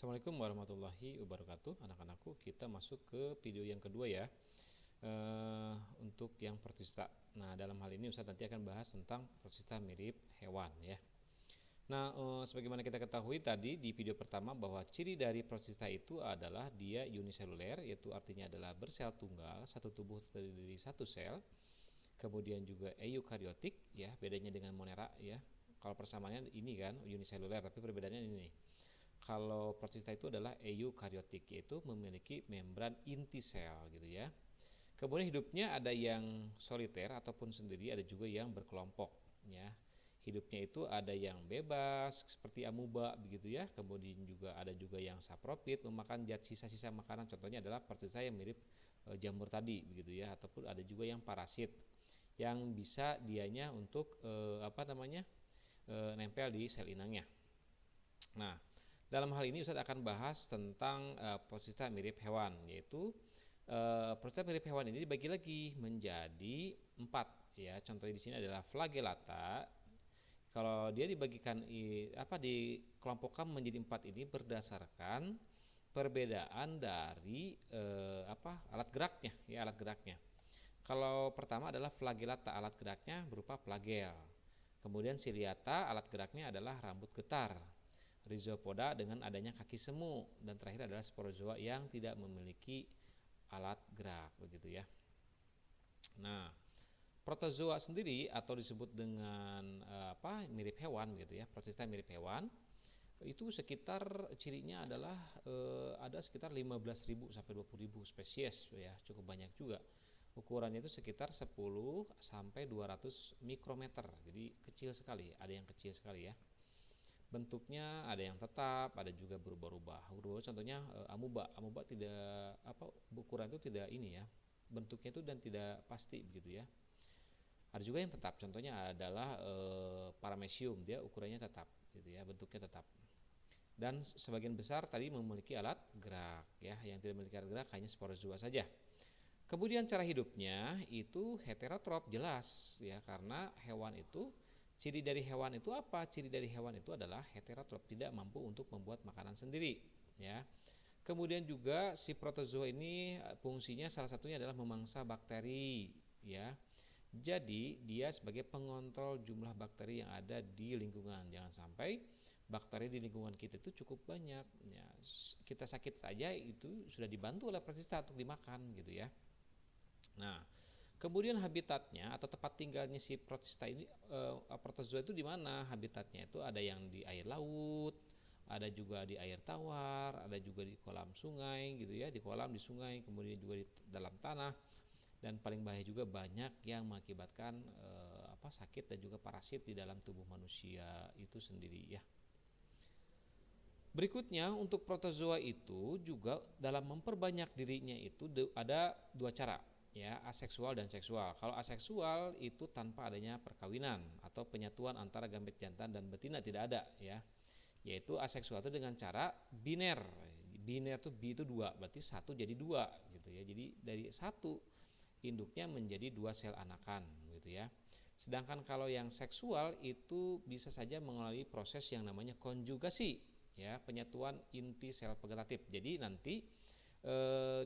Assalamualaikum warahmatullahi wabarakatuh. Anak-anakku, kita masuk ke video yang kedua ya. Untuk yang protista. Nah, dalam hal ini Ustaz nanti akan bahas tentang protista mirip hewan ya. Nah, sebagaimana kita ketahui tadi di video pertama bahwa ciri dari protista itu adalah dia uniseluler, yaitu artinya adalah bersel tunggal, satu tubuh terdiri dari satu sel. Kemudian juga eukariotik ya, bedanya dengan monera ya. Kalau persamaannya ini kan uniseluler, tapi perbedaannya ini nih. Kalau protista itu adalah eukariotik, yaitu memiliki membran inti sel gitu ya. Kemudian hidupnya ada yang soliter ataupun sendiri, ada juga yang berkelompok ya. Hidupnya itu ada yang bebas seperti amuba begitu ya. Kemudian juga ada juga yang sapropit, memakan zat sisa-sisa makanan. Contohnya adalah protista yang mirip jamur tadi begitu ya, ataupun ada juga yang parasit yang bisa dianya untuk nempel di sel inangnya. Nah, dalam hal ini Ustadz akan bahas tentang protista mirip hewan, yaitu protista mirip hewan ini dibagi lagi menjadi 4 ya. Contohnya di sini adalah flagellata. Kalau dia dikelompokkan menjadi 4 ini berdasarkan perbedaan dari alat geraknya ya, alat geraknya. Kalau pertama adalah flagellata, alat geraknya berupa flagel. Kemudian ciliata, alat geraknya adalah rambut getar. Rhizopoda dengan adanya kaki semu, dan terakhir adalah sporozoa yang tidak memiliki alat gerak begitu ya. Nah, protozoa sendiri atau disebut dengan mirip hewan gitu ya, protista mirip hewan, itu sekitar cirinya adalah ada sekitar 15.000 sampai 20.000 spesies ya, cukup banyak juga. Ukurannya itu sekitar 10 sampai 200 mikrometer, jadi kecil sekali, ada yang kecil sekali ya. Bentuknya ada yang tetap, ada juga berubah-ubah. Contohnya amuba tidak ukuran itu tidak ini ya. Bentuknya itu dan tidak pasti begitu ya. Ada juga yang tetap. Contohnya adalah paramecium, dia ukurannya tetap gitu ya, bentuknya tetap. Dan sebagian besar tadi memiliki alat gerak ya, yang tidak memiliki alat gerak hanya sporozoa saja. Kemudian cara hidupnya itu heterotrop, jelas ya, karena hewan itu ciri dari hewan itu apa? Ciri dari hewan itu adalah heterotrop, tidak mampu untuk membuat makanan sendiri ya. Kemudian juga si protozoa ini fungsinya salah satunya adalah memangsa bakteri ya. Jadi dia sebagai pengontrol jumlah bakteri yang ada di lingkungan. Jangan sampai bakteri di lingkungan kita itu cukup banyak ya. Kita sakit saja itu sudah dibantu oleh protista untuk dimakan gitu ya. Nah, kemudian habitatnya atau tempat tinggalnya si protista ini, protozoa itu di mana? Habitatnya itu ada yang di air laut, ada juga di air tawar, ada juga di kolam sungai gitu ya, di kolam, di sungai, kemudian juga di dalam tanah, dan paling bahaya juga banyak yang mengakibatkan sakit dan juga parasit di dalam tubuh manusia itu sendiri ya. Berikutnya untuk protozoa itu juga dalam memperbanyak dirinya itu ada dua cara ya, aseksual dan seksual. Kalau aseksual itu tanpa adanya perkawinan atau penyatuan antara gamet jantan dan betina, tidak ada ya. Yaitu aseksual itu dengan cara biner. Biner itu bi itu dua, berarti satu jadi dua gitu ya. Jadi dari satu induknya menjadi dua sel anakan gitu ya. Sedangkan kalau yang seksual itu bisa saja melalui proses yang namanya konjugasi ya, penyatuan inti sel vegetatif. Jadi nanti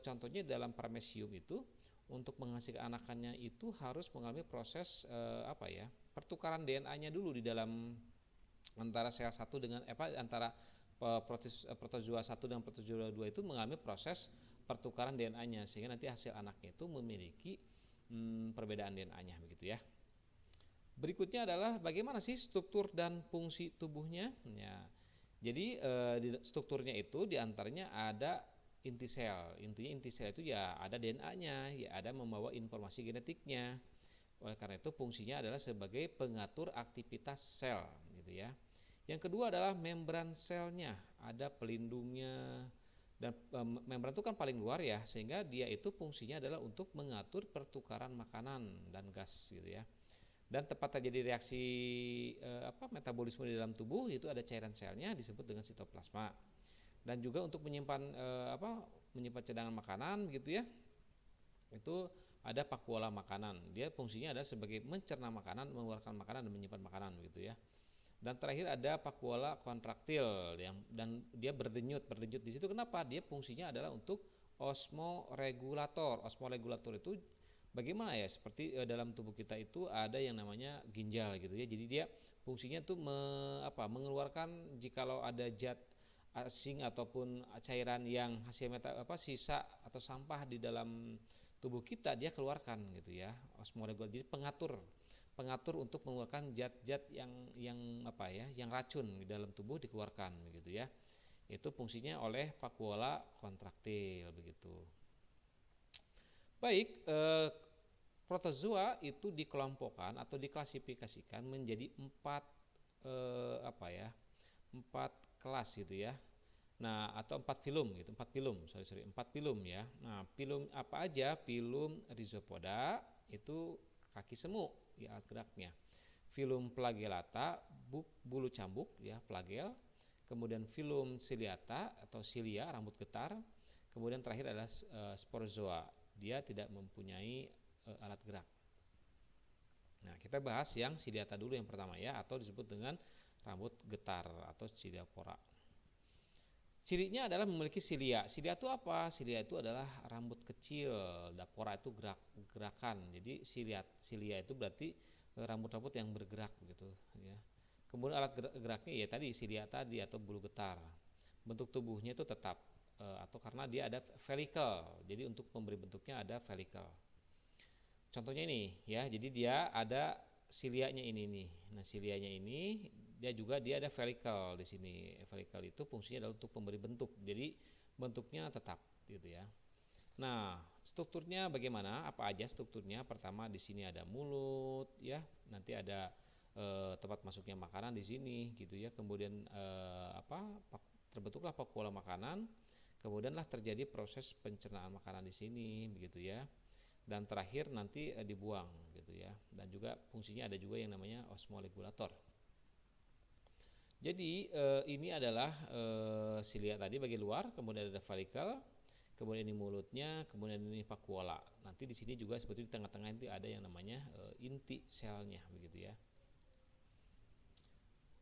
contohnya dalam paramecium itu untuk menghasilkan anakannya itu harus mengalami proses pertukaran DNA-nya dulu di dalam antara sel satu dengan antara protozoa 1 dan protozoa 2 itu mengalami proses pertukaran DNA-nya, sehingga nanti hasil anaknya itu memiliki perbedaan DNA-nya begitu ya. Berikutnya adalah bagaimana sih struktur dan fungsi tubuhnya ya. Jadi di strukturnya itu diantaranya ada inti sel. Intinya inti sel itu ya ada DNA-nya, ya ada membawa informasi genetiknya. Oleh karena itu fungsinya adalah sebagai pengatur aktivitas sel gitu ya. Yang kedua adalah membran selnya, ada pelindungnya, dan membran itu kan paling luar ya, sehingga dia itu fungsinya adalah untuk mengatur pertukaran makanan dan gas gitu ya. Dan tepat terjadi reaksi metabolisme di dalam tubuh itu ada cairan selnya disebut dengan sitoplasma. Dan juga untuk menyimpan menyimpan cadangan makanan gitu ya, itu ada pakuola makanan. Dia fungsinya adalah sebagai mencerna makanan, mengeluarkan makanan, dan menyimpan makanan gitu ya. Dan terakhir ada vakuola kontraktil yang dan dia berdenyut. Berdenyut di situ kenapa? Dia fungsinya adalah untuk osmoregulator. Osmoregulator itu bagaimana ya? Seperti dalam tubuh kita itu ada yang namanya ginjal gitu ya. Jadi dia fungsinya tuh mengeluarkan jikalau ada zat asing ataupun cairan yang hasil sisa atau sampah di dalam tubuh kita, dia keluarkan gitu ya. Osmoregulator jadi pengatur untuk mengeluarkan zat-zat yang racun di dalam tubuh dikeluarkan gitu ya. Itu fungsinya oleh vakuola kontraktil begitu. Baik, protozoa itu dikelompokkan atau diklasifikasikan menjadi empat kelas gitu ya. Nah, atau empat filum gitu, empat filum ya. Nah, filum apa aja? Filum Rhizopoda itu kaki semu ya alat geraknya. Filum Flagellata bulu cambuk ya, flagel. Kemudian filum Ciliata atau cilia rambut getar. Kemudian terakhir adalah sporozoa. Dia tidak mempunyai alat gerak. Nah, kita bahas yang Ciliata dulu yang pertama ya, atau disebut dengan rambut getar atau Ciliapora. Cirinya adalah memiliki silia. Silia itu apa? Silia itu adalah rambut kecil. Dapora itu gerakan. Jadi silia itu berarti rambut-rambut yang bergerak gitu ya. Kemudian alat geraknya ya tadi silia tadi atau bulu getar. Bentuk tubuhnya itu tetap atau karena dia ada velikel. Jadi untuk memberi bentuknya ada velikel. Contohnya ini ya. Jadi dia ada silianya ini nih. Nah, silianya ini dia ada velikel di sini. Velikel itu fungsinya adalah untuk memberi bentuk. Jadi bentuknya tetap gitu ya. Nah, strukturnya bagaimana? Apa aja strukturnya? Pertama di sini ada mulut ya. Nanti ada tempat masuknya makanan di sini gitu ya. Kemudian terbentuklah vakuola makanan. Kemudianlah terjadi proses pencernaan makanan di sini begitu ya. Dan terakhir nanti dibuang gitu ya. Dan juga fungsinya ada juga yang namanya osmoregulator. Jadi ini adalah silia tadi bagian luar, kemudian ada velikel, kemudian ini mulutnya, kemudian ini vakuola. Nanti di sini juga sebetulnya di tengah-tengah itu ada yang namanya inti selnya begitu ya.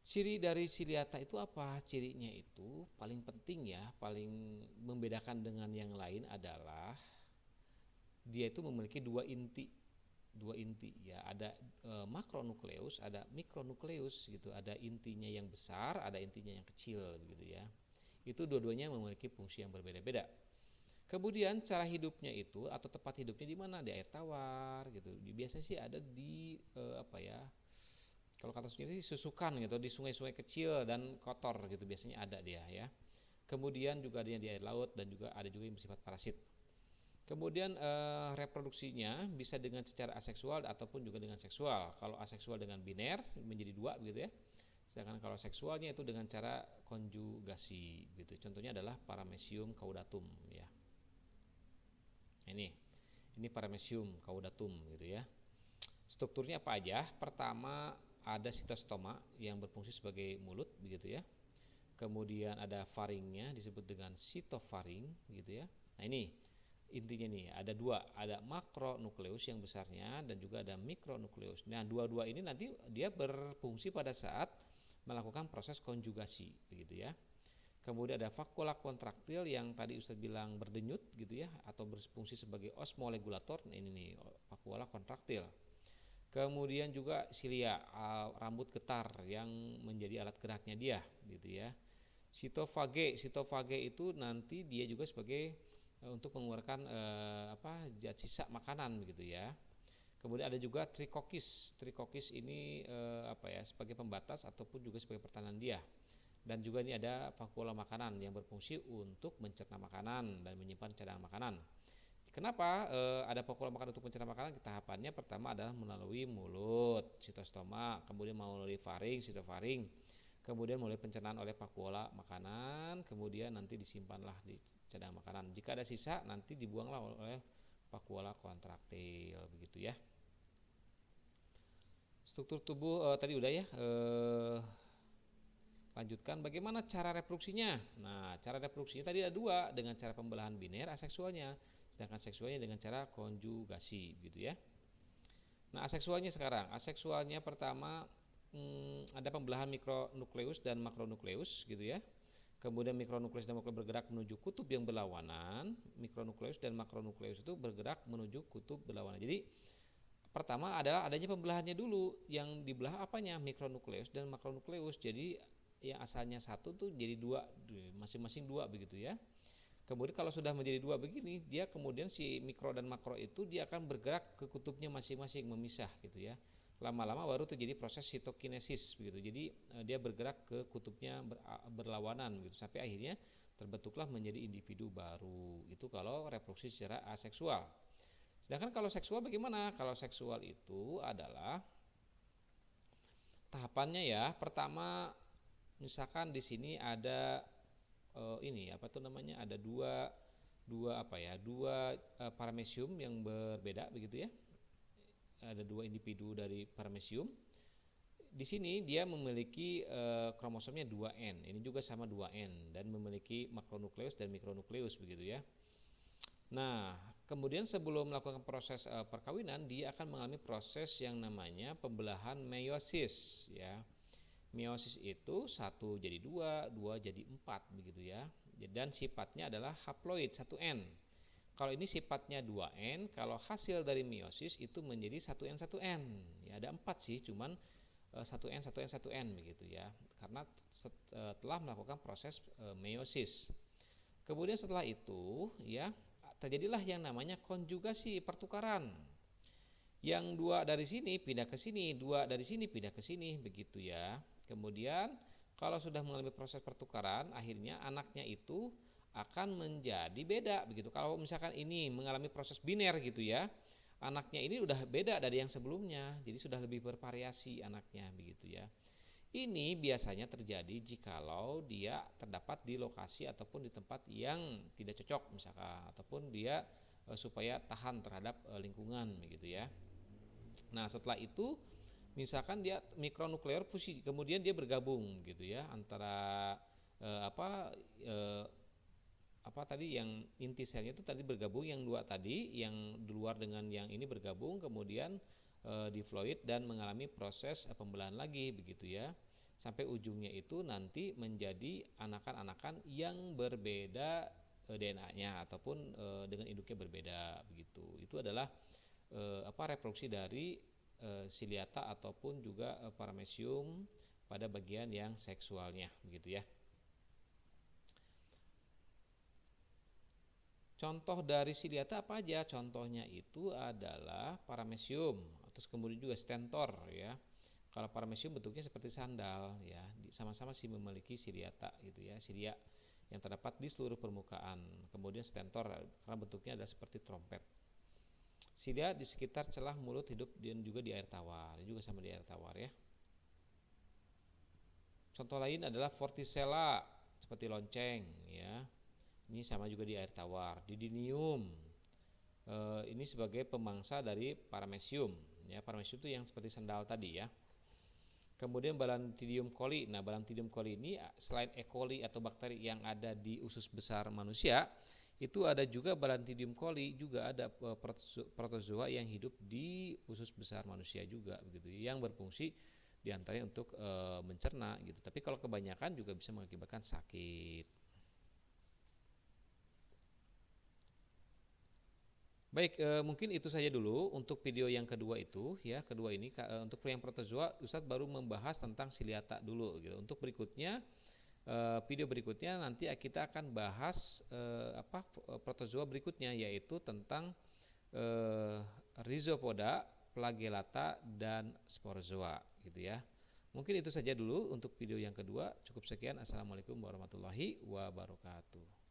Ciri dari Ciliata itu apa? Cirinya itu paling penting ya, paling membedakan dengan yang lain adalah dia itu memiliki dua inti ya, ada makronukleus, ada mikronukleus gitu, ada intinya yang besar, ada intinya yang kecil gitu ya. Itu dua-duanya memiliki fungsi yang berbeda-beda. Kemudian cara hidupnya itu atau tempat hidupnya di mana? Di air tawar gitu. Biasanya sih ada di kalau kata sendiri susukan gitu, di sungai-sungai kecil dan kotor gitu biasanya ada dia ya. Kemudian juga ada yang di air laut dan juga ada juga yang bersifat parasit. Kemudian reproduksinya bisa dengan secara aseksual ataupun juga dengan seksual. Kalau aseksual dengan biner menjadi dua begitu ya. Sedangkan kalau seksualnya itu dengan cara konjugasi gitu. Contohnya adalah Paramecium caudatum ya. Ini Paramecium caudatum gitu ya. Strukturnya apa aja? Pertama ada sitostoma yang berfungsi sebagai mulut begitu ya. Kemudian ada faringnya disebut dengan sitofaring gitu ya. Nah, ini intinya nih ada dua, ada makronukleus yang besarnya dan juga ada mikronukleus. Nah, dua-dua ini nanti dia berfungsi pada saat melakukan proses konjugasi begitu ya. Kemudian ada vakuola kontraktil yang tadi Ustaz bilang berdenyut gitu ya, atau berfungsi sebagai osmoregulator. Nah, ini nih vakuola kontraktil. Kemudian juga silia, rambut getar yang menjadi alat geraknya dia gitu ya. Sitofage itu nanti dia juga sebagai untuk mengeluarkan zat sisa makanan begitu ya. Kemudian ada juga trikokis ini sebagai pembatas ataupun juga sebagai pertahanan dia. Dan juga ini ada vakuola makanan yang berfungsi untuk mencerna makanan dan menyimpan cadangan makanan. Kenapa ada vakuola makanan untuk mencerna makanan? Tahapannya pertama adalah melalui mulut, sitostoma, kemudian melalui faring, sitofaring, kemudian melalui pencernaan oleh vakuola makanan, kemudian nanti disimpanlah di cadangan makanan. Jika ada sisa nanti dibuanglah oleh vakuola kontraktil begitu ya. Struktur tubuh tadi udah ya. Lanjutkan bagaimana cara reproduksinya. Nah, cara reproduksinya tadi ada dua, dengan cara pembelahan biner aseksualnya, sedangkan seksualnya dengan cara konjugasi gitu ya. Nah, aseksualnya sekarang. Aseksualnya pertama ada pembelahan mikronukleus dan makronukleus gitu ya. Kemudian mikronukleus dan makronukleus bergerak menuju kutub yang berlawanan. Mikronukleus dan makronukleus itu bergerak menuju kutub berlawanan. Jadi pertama adalah adanya pembelahannya dulu. Yang dibelah apanya? Mikronukleus dan makronukleus. Jadi yang asalnya satu tuh jadi dua, masing-masing dua begitu ya. Kemudian kalau sudah menjadi dua begini, dia kemudian si mikro dan makro itu dia akan bergerak ke kutubnya masing-masing, memisah gitu ya. Lama-lama baru terjadi proses sitokinesis begitu. Jadi dia bergerak ke kutubnya berlawanan gitu sampai akhirnya terbentuklah menjadi individu baru. Itu kalau reproduksi secara aseksual. Sedangkan kalau seksual bagaimana? Kalau seksual itu adalah tahapannya ya. Pertama misalkan di sini ada ini apa tuh namanya? Ada dua paramecium yang berbeda begitu ya. Ada dua individu dari paramecium. Di sini dia memiliki kromosomnya 2N. Ini juga sama 2N dan memiliki makronukleus dan mikronukleus begitu ya. Nah, kemudian sebelum melakukan proses perkawinan, dia akan mengalami proses yang namanya pembelahan meiosis ya. Meiosis itu 1 jadi 2, 2 jadi 4 begitu ya. Dan sifatnya adalah haploid 1N. Kalau ini sifatnya 2N, kalau hasil dari meiosis itu menjadi 1N 1N. Ya ada 4 sih, cuman 1N 1N 1N begitu ya. Karena setelah melakukan proses meiosis. Kemudian setelah itu ya terjadilah yang namanya konjugasi pertukaran. Yang dua dari sini pindah ke sini, dua dari sini pindah ke sini begitu ya. Kemudian kalau sudah mengalami proses pertukaran, akhirnya anaknya itu akan menjadi beda begitu. Kalau misalkan ini mengalami proses biner gitu ya, anaknya ini udah beda dari yang sebelumnya, jadi sudah lebih bervariasi anaknya begitu ya. Ini biasanya terjadi jikalau dia terdapat di lokasi ataupun di tempat yang tidak cocok misalkan, ataupun dia supaya tahan terhadap lingkungan begitu ya. Nah setelah itu misalkan dia mikronuklear fusi, kemudian dia bergabung gitu ya antara tadi yang inti selnya itu tadi bergabung, yang dua tadi yang di luar dengan yang ini bergabung, kemudian diploid dan mengalami proses pembelahan lagi begitu ya, sampai ujungnya itu nanti menjadi anakan-anakan yang berbeda DNA-nya ataupun dengan induknya berbeda begitu. Itu adalah reproduksi dari siliata ataupun juga paramecium pada bagian yang seksualnya begitu ya. Contoh dari siliata apa aja? Contohnya itu adalah paramecium, terus kemudian juga stentor ya. Kalau paramecium bentuknya seperti sandal ya, sama-sama sih memiliki siliata gitu ya, silia yang terdapat di seluruh permukaan. Kemudian stentor karena bentuknya adalah seperti trompet. Silia di sekitar celah mulut hidup dan juga di air tawar. Ini juga sama di air tawar ya. Contoh lain adalah vorticella seperti lonceng ya. Ini sama juga di air tawar. Didinium ini sebagai pemangsa dari paramecium ya. Paramecium itu yang seperti sandal tadi ya. Kemudian Balantidium coli. Nah, Balantidium coli ini selain E. coli atau bakteri yang ada di usus besar manusia, itu ada juga Balantidium coli, juga ada protozoa yang hidup di usus besar manusia juga begitu, yang berfungsi diantaranya untuk mencerna gitu. Tapi kalau kebanyakan juga bisa mengakibatkan sakit. Baik, mungkin itu saja dulu untuk video yang kedua itu ya. Kedua ini untuk yang protozoa Ustadz baru membahas tentang siliata dulu gitu. Untuk berikutnya video berikutnya nanti kita akan bahas protozoa berikutnya, yaitu tentang rhizopoda, flagellata dan sporozoa gitu ya. Mungkin itu saja dulu untuk video yang kedua. Cukup sekian. Assalamualaikum warahmatullahi wabarakatuh.